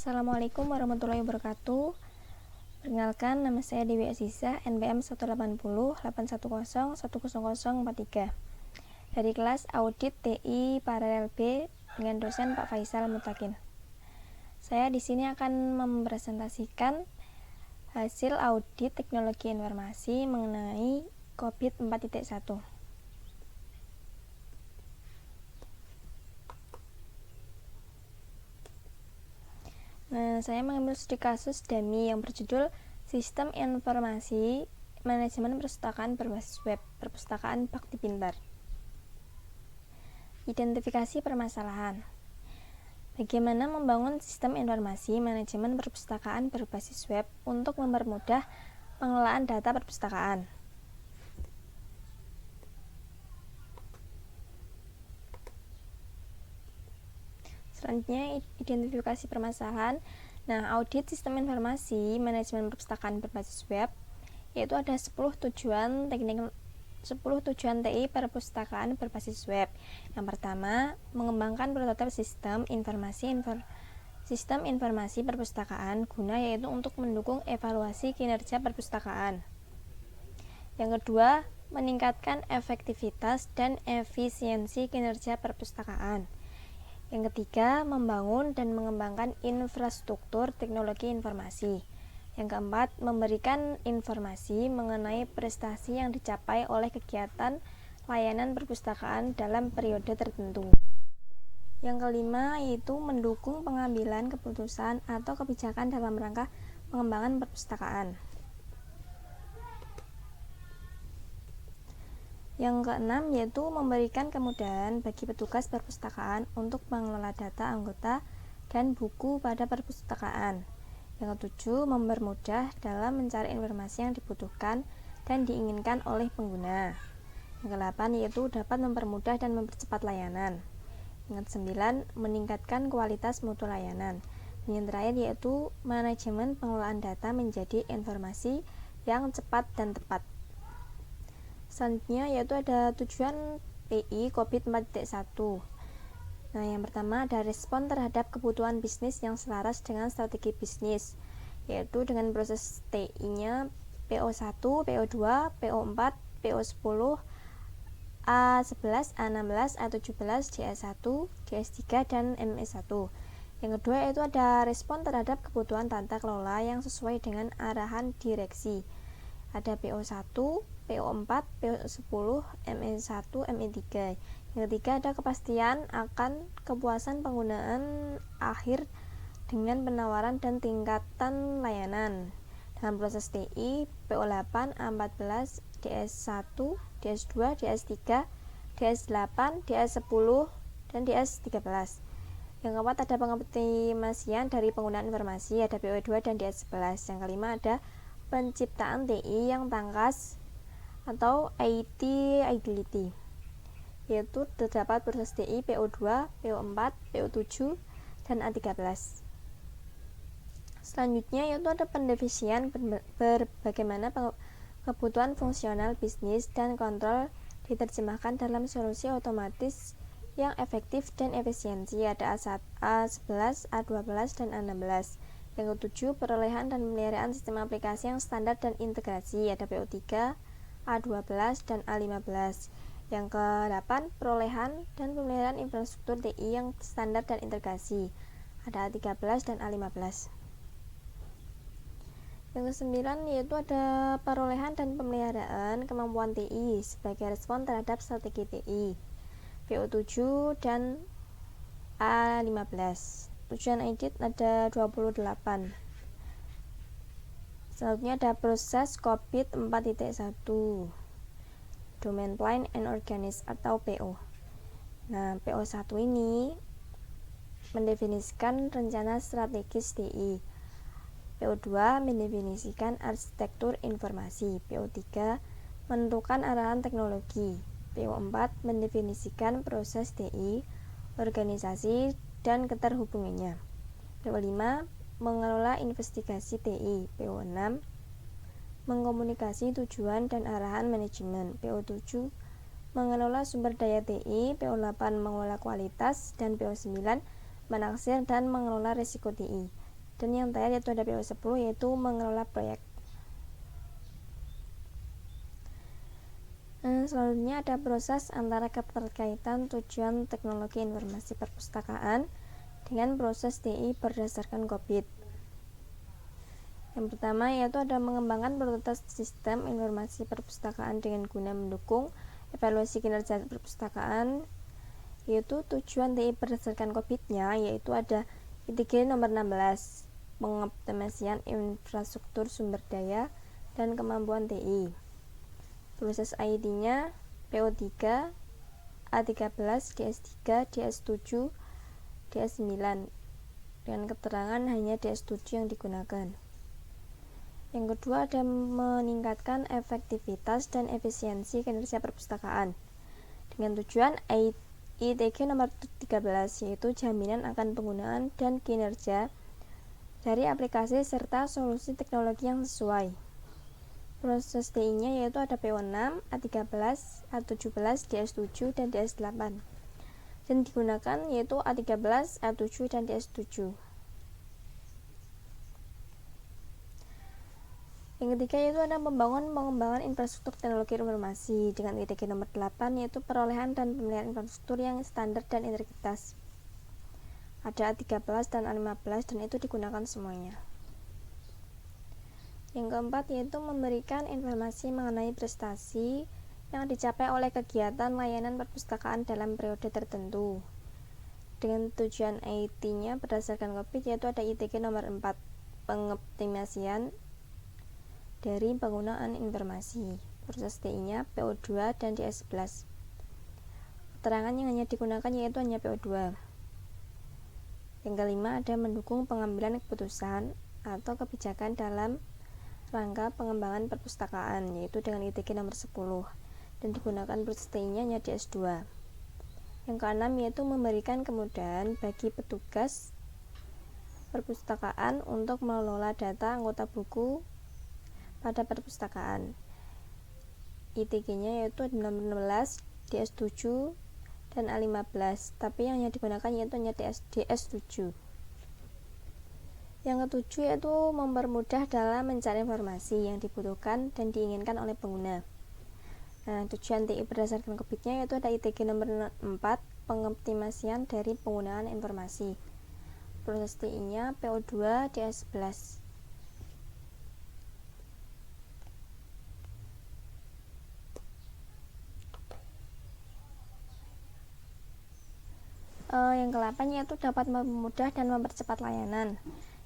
Assalamualaikum warahmatullahi wabarakatuh. Perkenalkan, nama saya Dewi Aziza, NPM 18081101043 dari kelas Audit TI Paralel B dengan dosen Pak Faisal Mutakin. Saya di sini akan mempresentasikan hasil audit teknologi informasi mengenai COVID 4.1. Nah, saya mengambil studi kasus dummy yang berjudul Sistem Informasi Manajemen Perpustakaan Berbasis Web, Perpustakaan Bakti Pintar. Identifikasi permasalahan. Bagaimana membangun sistem informasi manajemen perpustakaan berbasis web untuk mempermudah pengelolaan data perpustakaan. Selanjutnya, identifikasi permasalahan. Nah, audit sistem informasi manajemen perpustakaan berbasis web yaitu ada 10 tujuan TI perpustakaan berbasis web. Yang pertama, mengembangkan prototipe sistem informasi perpustakaan guna yaitu untuk mendukung evaluasi kinerja perpustakaan. Yang kedua, meningkatkan efektivitas dan efisiensi kinerja perpustakaan. Yang ketiga, membangun dan mengembangkan infrastruktur teknologi informasi. Yang keempat, memberikan informasi mengenai prestasi yang dicapai oleh kegiatan layanan perpustakaan dalam periode tertentu. Yang kelima, yaitu mendukung pengambilan keputusan atau kebijakan dalam rangka pengembangan perpustakaan. Yang keenam, yaitu memberikan kemudahan bagi petugas perpustakaan untuk mengelola data anggota dan buku pada perpustakaan. Yang ketujuh, mempermudah dalam mencari informasi yang dibutuhkan dan diinginkan oleh pengguna. Yang kedelapan, yaitu dapat mempermudah dan mempercepat layanan. Yang kesembilan, meningkatkan kualitas mutu layanan. Dan yang terakhir, yaitu manajemen pengelolaan data menjadi informasi yang cepat dan tepat. Selanjutnya yaitu ada tujuan TI COVID 4.1. Nah, yang pertama ada respon terhadap kebutuhan bisnis yang selaras dengan strategi bisnis, yaitu dengan proses TI-nya PO1, PO2, PO4, PO10, A11, A16, A17, DS1, DS3, dan MS1. Yang kedua yaitu ada respon terhadap kebutuhan tata kelola yang sesuai dengan arahan direksi. Ada PO1, PO4, PO10, ME1, ME3. Yang ketiga ada kepastian akan kepuasan penggunaan akhir dengan penawaran dan tingkatan layanan. Dalam proses TI, PO8, A14, DS1, DS2, DS3, DS8, DS10, dan DS13. Yang keempat ada pengoptimasian dari penggunaan informasi, ada PO2 dan DS11. Yang kelima ada penciptaan TI yang tangkas atau IT agility, yaitu terdapat proses TI PO2, PO4, PO7, dan A13. Selanjutnya yaitu ada pendefinisian bagaimana kebutuhan fungsional bisnis dan kontrol diterjemahkan dalam solusi otomatis yang efektif dan efisiensi. Ada A11, A12, dan A16. Yang ketujuh, perolehan dan pemeliharaan sistem aplikasi yang standar dan integrasi. Ada PO3, A12, dan A15. Yang ke-8, perolehan dan pemeliharaan infrastruktur TI yang standar dan integrasi. Ada A13 dan A15. Yang ke-9 yaitu ada perolehan dan pemeliharaan kemampuan TI sebagai respon terhadap strategi TI. PO7 dan A15. Tujuan audit ada 28. Selanjutnya ada proses COVID 4.1, Domain Plan and Organize atau PO. Nah, PO1 ini mendefinisikan rencana strategis TI. PO2 mendefinisikan arsitektur informasi. PO3 menentukan arahan teknologi. PO4 mendefinisikan proses TI, organisasi, dan keterhubungannya. PO5 mengelola investigasi TI. PO6 mengkomunikasi tujuan dan arahan manajemen. PO7 mengelola sumber daya TI. PO8 mengelola kualitas, dan PO9 menaksir dan mengelola risiko TI. Dan yang terakhir yaitu ada PO10 yaitu mengelola proyek. Selanjutnya ada proses antara keterkaitan tujuan teknologi informasi perpustakaan dengan proses TI berdasarkan COVID. Yang pertama yaitu ada mengembangkan prototipe sistem informasi perpustakaan dengan guna mendukung evaluasi kinerja perpustakaan, yaitu tujuan TI berdasarkan COVID-nya yaitu ada ITG nomor 16, pengoptimasian infrastruktur sumber daya dan kemampuan TI. Proses IT-nya PO3, A13, DS3, DS7, DS9 dengan keterangan hanya DS7 yang digunakan. Yang kedua ada meningkatkan efektivitas dan efisiensi kinerja perpustakaan dengan tujuan ITG nomor 13 yaitu jaminan akan penggunaan dan kinerja dari aplikasi serta solusi teknologi yang sesuai. Proses TI-nya yaitu ada PO6, A13, A17, DS7, dan DS8 dan digunakan yaitu A13, A7, dan DS7. Yang ketiga yaitu ada pengembangan infrastruktur teknologi informasi dengan ITG nomor 8 yaitu perolehan dan pemeliharaan infrastruktur yang standar dan integritas. Ada A13 dan A15 dan itu digunakan semuanya. Yang keempat yaitu memberikan informasi mengenai prestasi yang dicapai oleh kegiatan layanan perpustakaan dalam periode tertentu. Dengan tujuan IT-nya berdasarkan COVID yaitu ada ITG nomor 4, pengoptimasian dari penggunaan informasi. Proses TI-nya PO2 dan DS11. Keterangan yang hanya digunakan yaitu hanya PO2. Yang kelima ada mendukung pengambilan keputusan atau kebijakan dalam rangka pengembangan perpustakaan yaitu dengan ITG nomor 10 dan digunakan proses TI-nya hanya DS2. Yang keenam yaitu memberikan kemudahan bagi petugas perpustakaan untuk mengelola data anggota buku pada perpustakaan. ITG-nya yaitu 16, DS7, dan A15, tapi yang digunakan yaitu hanya DS7. Yang ketujuh yaitu mempermudah dalam mencari informasi yang dibutuhkan dan diinginkan oleh pengguna. Nah, tujuan TI berdasarkan COVID-nya yaitu ada ITG nomor 4, pengoptimasian dari penggunaan informasi. Proses TI-nya PO2, DS11. Yang ke-8 yaitu dapat mempermudah dan mempercepat layanan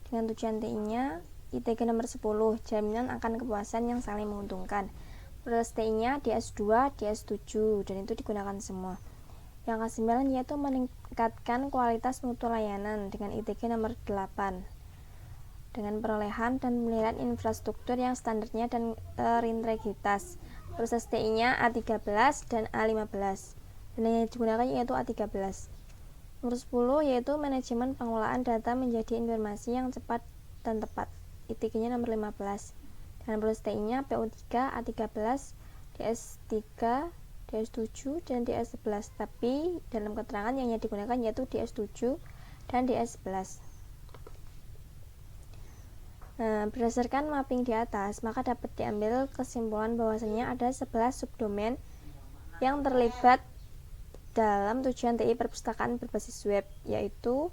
dengan tujuan TI-nya ITG nomor 10, jaminan akan kepuasan yang saling menguntungkan. Proses TI-nya DS2, DS7 dan itu digunakan semua. Yang ke-9 yaitu meningkatkan kualitas mutu layanan dengan ITG nomor 8 dengan perolehan dan pemeliharaan infrastruktur yang standarnya dan terintegritas. Proses TI-nya A13 dan A15 dan yang digunakan yaitu A13. Nomor 10 yaitu manajemen pengelolaan data menjadi informasi yang cepat dan tepat. ITG-nya nomor 15. Dan proses TI-nya PO3, A13, DS3, DS7, dan DS11. Tapi dalam keterangan yang digunakan yaitu DS7 dan DS11. Nah, berdasarkan mapping di atas, maka dapat diambil kesimpulan bahwasanya ada 11 subdomain yang terlibat dalam tujuan TI perpustakaan berbasis web, yaitu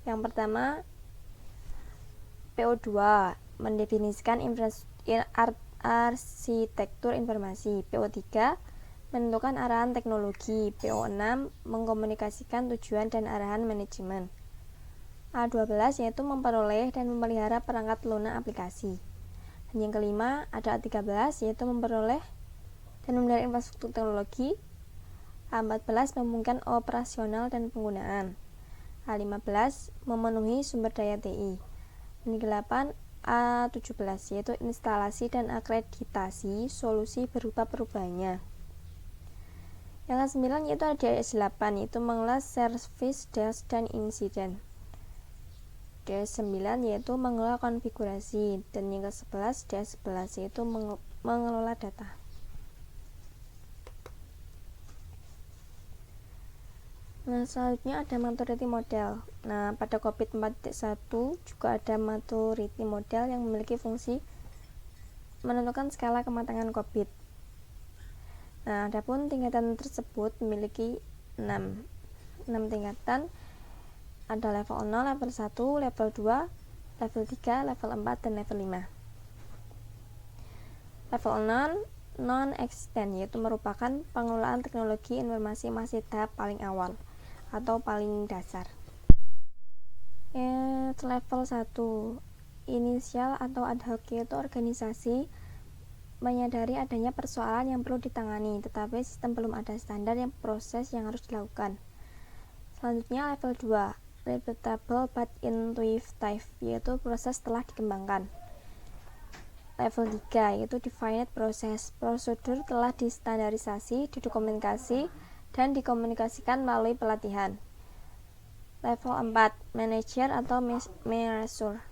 yang pertama PO2 mendefinisikan arsitektur informasi, PO3 menentukan arahan teknologi, PO6 mengkomunikasikan tujuan dan arahan manajemen, A12 yaitu memperoleh dan memelihara perangkat lunak aplikasi, dan yang kelima ada A13 yaitu memperoleh dan memelihara infrastruktur teknologi, A14 memungkinkan operasional dan penggunaan, A15 memenuhi sumber daya TI, dan ke-8 A17 yaitu instalasi dan akreditasi solusi berupa perubahannya. Yang ke-9 yaitu ada DS8 yaitu mengelola service desk dan insiden. DS9 yaitu mengelola konfigurasi, dan yang ke-11 DS11 yaitu mengelola data. Nah, selanjutnya ada maturity model. Nah, pada COVID 4.1 juga ada maturity model yang memiliki fungsi menentukan skala kematangan COVID. Nah, adapun tingkatan tersebut memiliki 6 tingkatan. Ada level 0, level 1, level 2, level 3, level 4, dan level 5. Level 0 non-existent, yaitu merupakan pengelolaan teknologi informasi masih tahap paling awal atau paling dasar. Level 1 inisial atau ad hoc, yaitu organisasi menyadari adanya persoalan yang perlu ditangani, tetapi sistem belum ada standar yang proses yang harus dilakukan. Selanjutnya level 2 repeatable but intuitive, yaitu proses telah dikembangkan. Level 3 yaitu defined process, prosedur telah distandarisasi, didokumentasi, dan dikomunikasikan melalui pelatihan. Level 4 manager atau measure,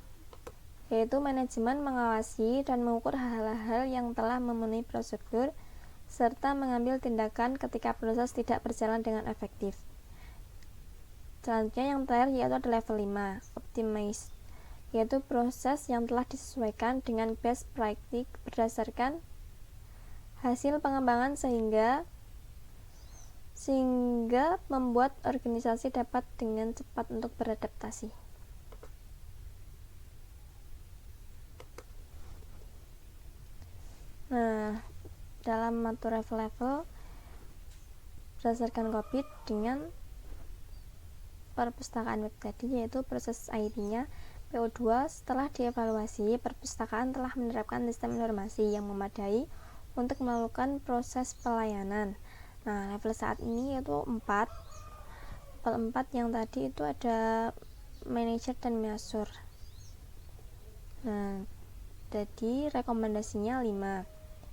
yaitu manajemen mengawasi dan mengukur hal-hal yang telah memenuhi prosedur serta mengambil tindakan ketika proses tidak berjalan dengan efektif. Selanjutnya yang terakhir yaitu ada level 5 optimize, yaitu proses yang telah disesuaikan dengan best practice berdasarkan hasil pengembangan sehingga membuat organisasi dapat dengan cepat untuk beradaptasi. Nah, dalam mengatur level-level berdasarkan COVID dengan perpustakaan web tadi, yaitu proses IT-nya PO2 setelah dievaluasi, perpustakaan telah menerapkan sistem informasi yang memadai untuk melakukan proses pelayanan. Nah, level saat ini yaitu 4. Level 4 yang tadi itu ada manager dan measure. Nah, jadi rekomendasinya 5.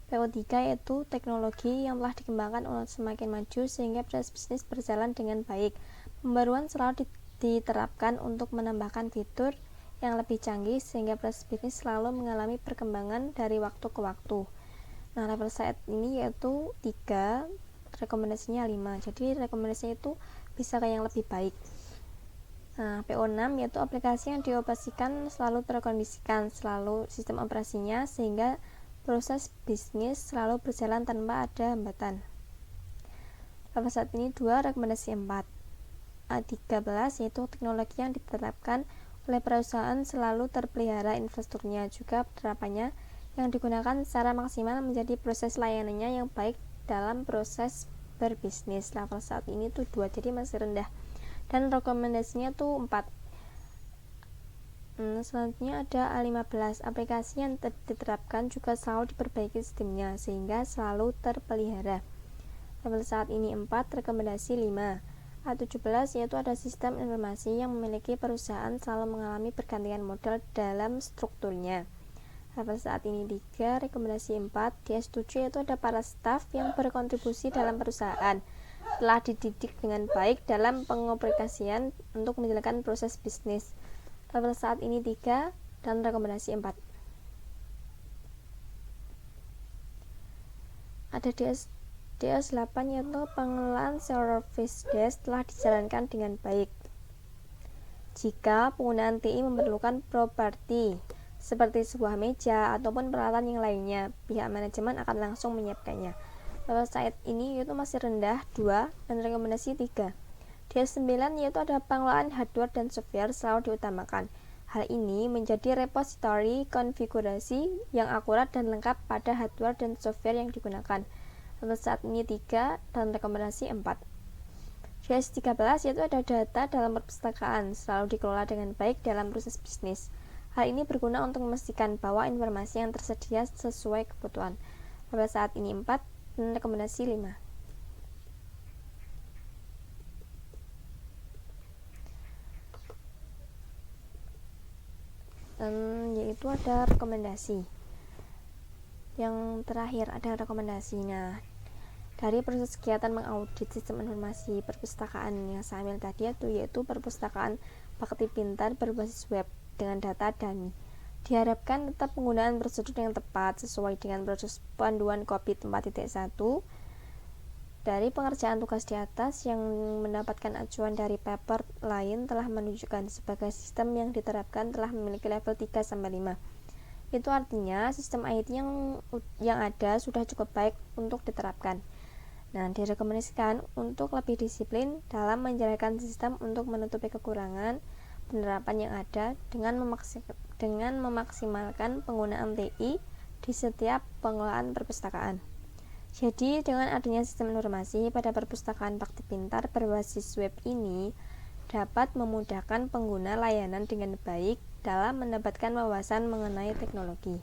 PO3 yaitu teknologi yang telah dikembangkan untuk semakin maju sehingga proses bisnis berjalan dengan baik. Pembaruan selalu diterapkan untuk menambahkan fitur yang lebih canggih sehingga proses bisnis selalu mengalami perkembangan dari waktu ke waktu. Nah, level saat ini yaitu 3, rekomendasinya 5. Jadi rekomendasinya itu bisa ke yang lebih baik. Nah, PO6 yaitu aplikasi yang dioperasikan selalu terkondisikan, selalu sistem operasinya sehingga proses bisnis selalu berjalan tanpa ada hambatan. Level saat ini 2, rekomendasi 4. A13 yaitu teknologi yang diterapkan oleh perusahaan selalu terpelihara infrastrukturnya, juga penerapannya yang digunakan secara maksimal menjadi proses layanannya yang baik dalam proses berbisnis. Level saat ini tuh 2, jadi masih rendah. Dan rekomendasinya tuh 4. Selanjutnya ada A15, aplikasi yang diterapkan juga selalu diperbaiki sistemnya sehingga selalu terpelihara. Level saat ini 4, rekomendasi 5. A17 yaitu ada sistem informasi yang memiliki perusahaan selalu mengalami pergantian model dalam strukturnya. Level saat ini 3, rekomendasi 4. DS7 yaitu ada para staf yang berkontribusi dalam perusahaan, telah dididik dengan baik dalam pengaplikasian untuk menjalankan proses bisnis. Level saat ini 3 dan rekomendasi 4. Ada DS8 yaitu pengelolaan service desk telah dijalankan dengan baik. Jika penggunaan TI memerlukan properti seperti sebuah meja ataupun peralatan yang lainnya, pihak manajemen akan langsung menyiapkannya. Level saat ini yaitu masih rendah 2 dan rekomendasi 3. DS9 yaitu ada pengelolaan hardware dan software selalu diutamakan. Hal ini menjadi repository konfigurasi yang akurat dan lengkap pada hardware dan software yang digunakan. Level saat ini 3 dan rekomendasi 4. DS13 yaitu ada data dalam perpustakaan selalu dikelola dengan baik dalam proses bisnis. Hal ini berguna untuk memastikan bahwa informasi yang tersedia sesuai kebutuhan. Level saat ini 4 dan rekomendasi 5. Dan yaitu ada rekomendasi. Yang terakhir ada rekomendasinya. Dari proses kegiatan mengaudit sistem informasi perpustakaan yang saya ambil tadi yaitu perpustakaan Bakti Pintar berbasis web dengan data dummy. Diharapkan tetap penggunaan prosedur yang tepat sesuai dengan proses panduan COVID 4.1 Dari pengerjaan tugas di atas yang mendapatkan acuan dari paper lain telah menunjukkan sebagai sistem yang diterapkan telah memiliki level 3-5. Itu artinya sistem IT yang ada sudah cukup baik untuk diterapkan. Nah, direkomendasikan untuk lebih disiplin dalam menjalankan sistem untuk menutupi kekurangan penerapan yang ada dengan memaksimalkan penggunaan TI di setiap pengelolaan perpustakaan. Jadi, dengan adanya sistem informasi pada perpustakaan Bakti Pintar berbasis web ini dapat memudahkan pengguna layanan dengan baik dalam mendapatkan wawasan mengenai teknologi.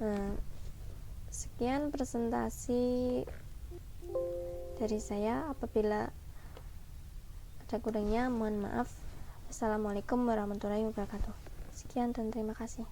Nah, sekian presentasi dari saya. Apabila ada kurangnya, mohon maaf. Assalamualaikum warahmatullahi wabarakatuh. Sekian dan terima kasih.